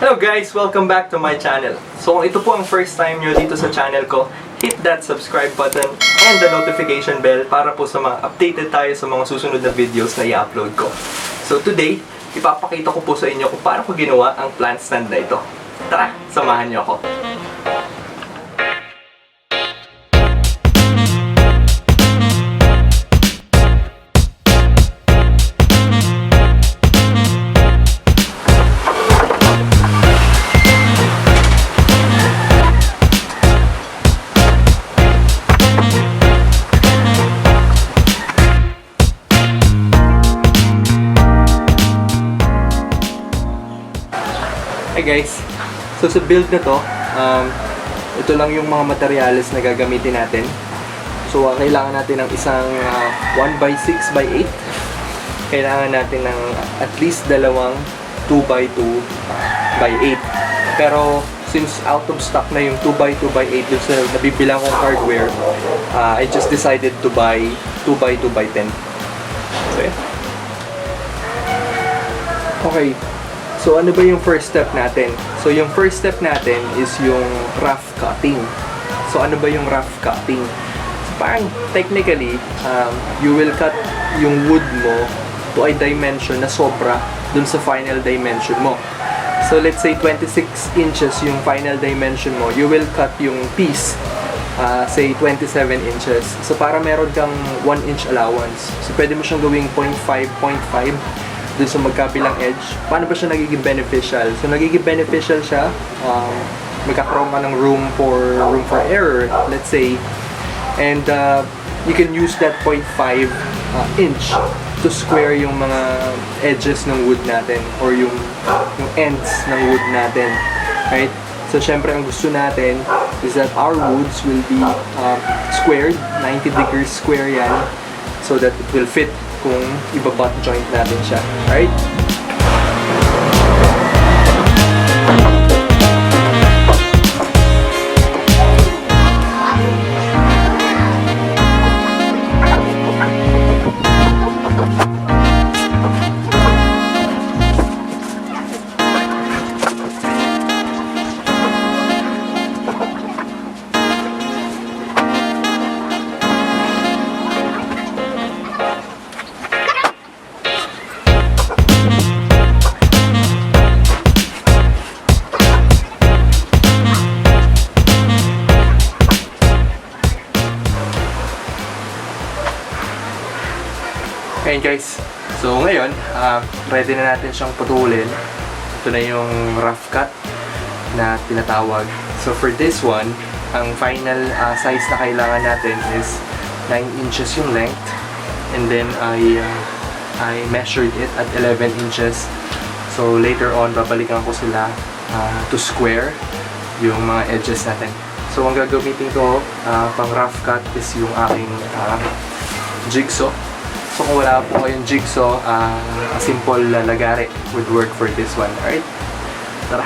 Hello guys! Welcome back to my channel. So kung ito po ang first time nyo dito sa channel ko, hit that subscribe button and the notification bell para po sa mga updated tayo sa mga susunod na videos na i-upload ko. So today, ipapakita ko po sa inyo kung paano ko ginawa ang plant stand na ito. Tara, samahan nyo ako. Hi guys! So sa build na to, ito lang yung mga materyales na gagamitin natin. So kailangan natin ng isang 1x6x8. Kailangan natin ng at least dalawang 2x2x8. Pero since out of stock na yung 2x2x8 dun sa nabibilang kong hardware, I just decided to buy 2x2x10. So yeah. Okay. So, ano ba yung first step natin? So, yung first step natin is yung rough cutting. So, ano ba yung rough cutting? So, parang technically, you will cut yung wood mo to a dimension na sobra dun sa final dimension mo. So, let's say 26 inches yung final dimension mo. You will cut yung piece, say 27 inches. So, para meron kang 1 inch allowance. So, pwede mo siyang gawing 0.5 dun sa magkabilang edge. Paano ba siya nagiging beneficial? So, nagiging beneficial siya, magkakaroon ka ng room for error, let's say, and you can use that 0.5 inch to square yung mga edges ng wood natin or yung ends ng wood natin, right? So, syempre, ang gusto natin is that our woods will be squared, 90 degrees square yan, so that it will fit kung iba-butt joint natin siya, right? Okay guys, so ngayon, ready na natin siyang putulin. Ito na yung rough cut na tinatawag. So for this one, ang final size na kailangan natin is 9 inches yung length. And then I measured it at 11 inches. So later on, babalikan ko sila to square yung mga edges natin. So ang gagamitin ko pang rough cut is yung aking jig saw. So kung wala po kayong jig saw, a simple lagare would work for this one. Alright? Tara!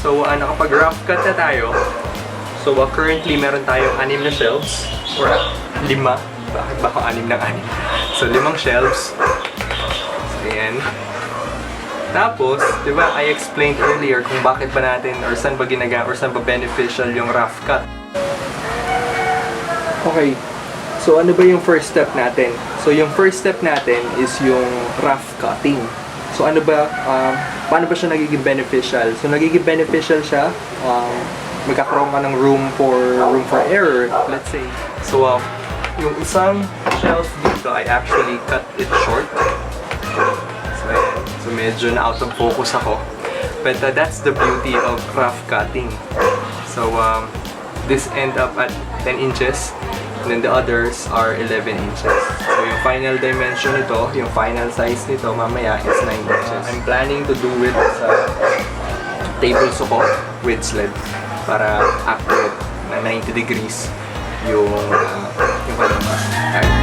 So, nakapag-rough cut na tayo. So, currently, meron tayong 6 na shelves. Or 5. Bakit ba ako 6 ng 6? So, 5 shelves. So, ayan. Tapos, di ba, I explained earlier kung bakit ba natin or saan ba ginaga or saan ba beneficial yung rough cut. Okay. So, ano ba yung first step natin? So, yung first step natin is yung rough cutting. So ano ba, paano ba siya nagiging beneficial? So nagiging beneficial siya, magkakaroon ka ng room for error, let's say. So yung isang shelf dito, I actually cut it short. So medyo na out of focus ako. But that's the beauty of rough cutting. So this end up at 10 inches. And then the others are 11 inches. So yung final dimension nito, yung final size nito mamaya is 9 inches. I'm planning to do it sa table suko with sled para accurate na 90 degrees yung palabas. Alright.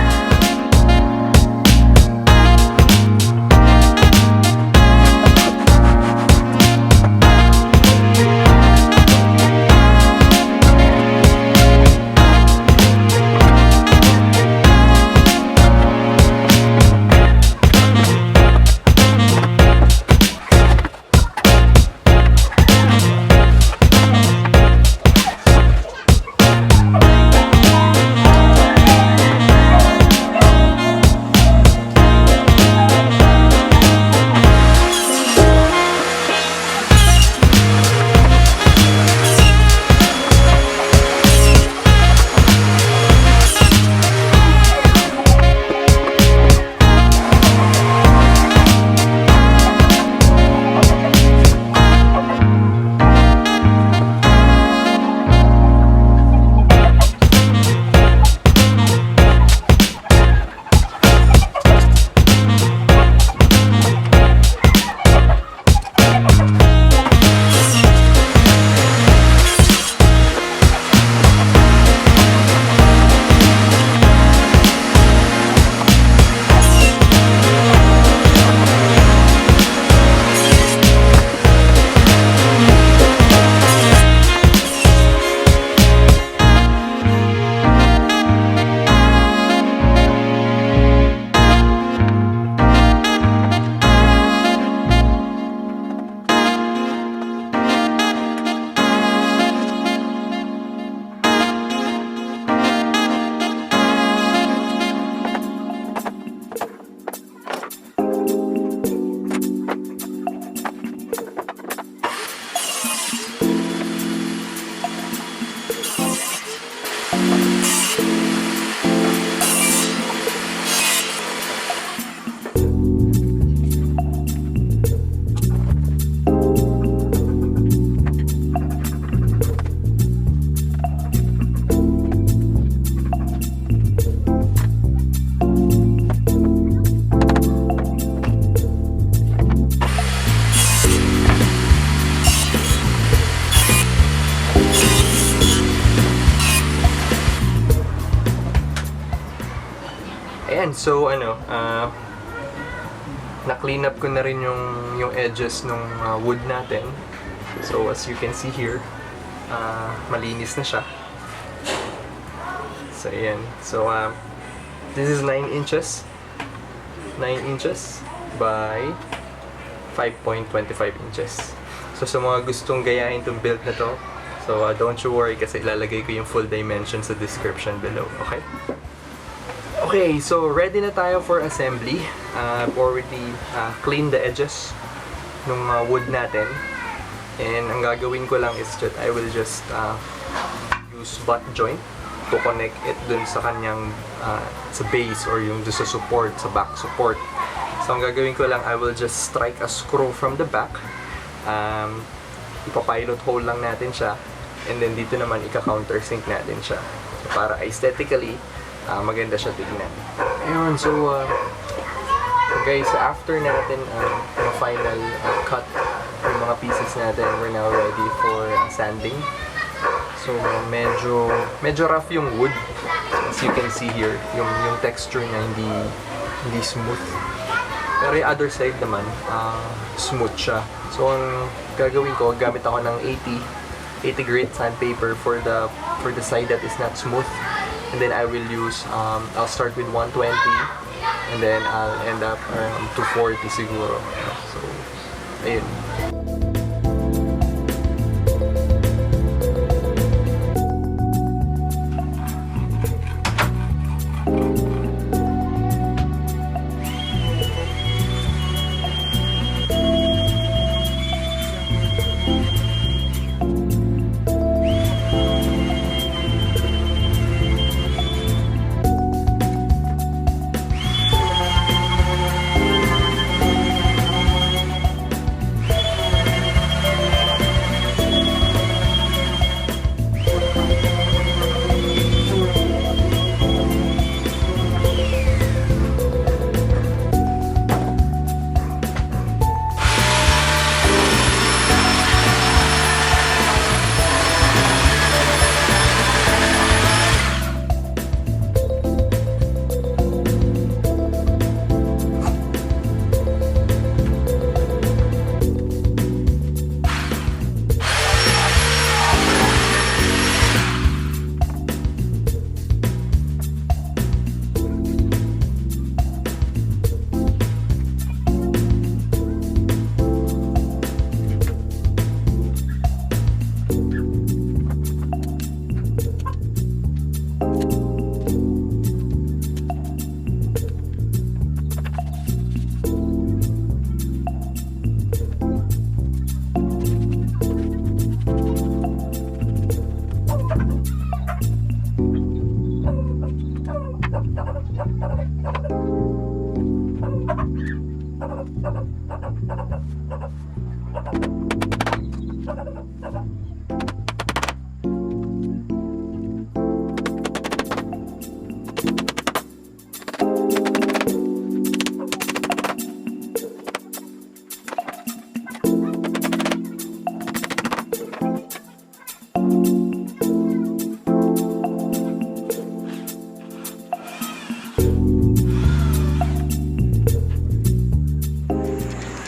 Ayan, so na-clean up ko na rin yung edges ng wood natin. So as you can see here, malinis na siya. So ayan, so this is 9 inches. 9 inches by 5.25 inches. So sa mga gustong gayahin itong build na to, so don't you worry kasi ilalagay ko yung full dimension sa description below, okay? Okay, so ready na tayo for assembly. I've already cleaned the edges ng wood natin. And ang gagawin ko lang is that I will just use butt joint to connect it dun sa kanyang sa base or yung dun sa support, sa back support. So ang gagawin ko lang, I will just strike a screw from the back. Ipapilot hole lang natin siya. And then dito naman ika-countersink natin siya. So para aesthetically, maganda siya tignan. Ayun, so guys, after natin yung final cut yung mga pieces natin, we're now ready for sanding. So medyo rough yung wood. As you can see here, yung texture niya hindi smooth. Pero yung other side naman, smooth siya. So ang gagawin ko, gamit ako ng 80 grit sandpaper for the side that is not smooth. And then I will use, I'll start with 120 and then I'll end up around 240 siguro. So, ayun.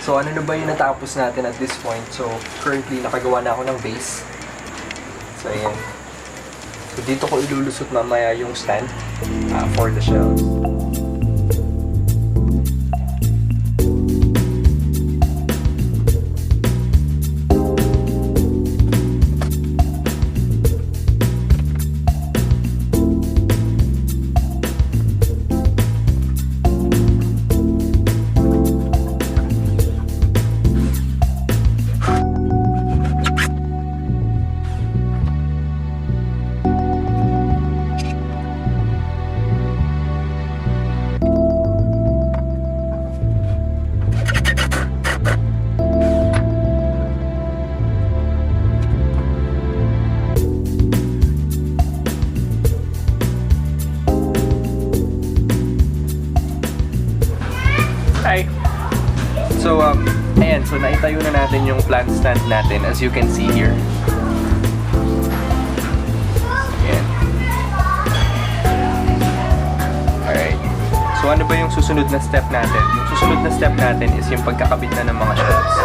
So ano na ba yung natapos natin at this point? So currently nakagawa na ako ng base. So ayan. So dito ko ilulusot mamaya yung stand for the shelves. Hi! So, ayan. So, naitayo na natin yung plant stand natin as you can see here. Ayan. Alright. So, ano ba yung susunod na step natin? Yung susunod na step natin is yung pagkakabit na ng mga shelves.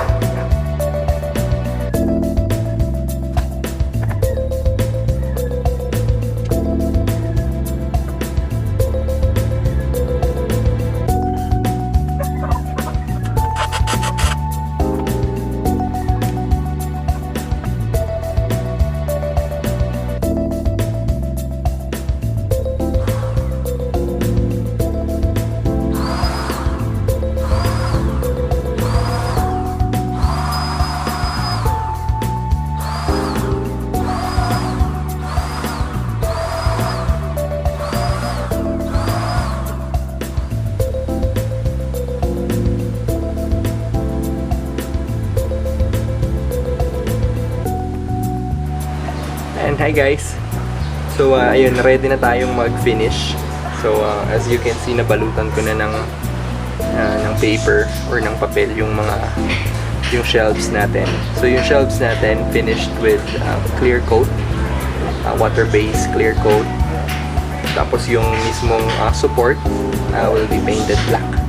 And hi guys! So ayun, ready na tayong mag-finish. So as you can see, nabalutan ko na ng paper or ng papel yung shelves natin. So yung shelves natin finished with clear coat, water-based clear coat. Tapos yung mismong support will be painted black.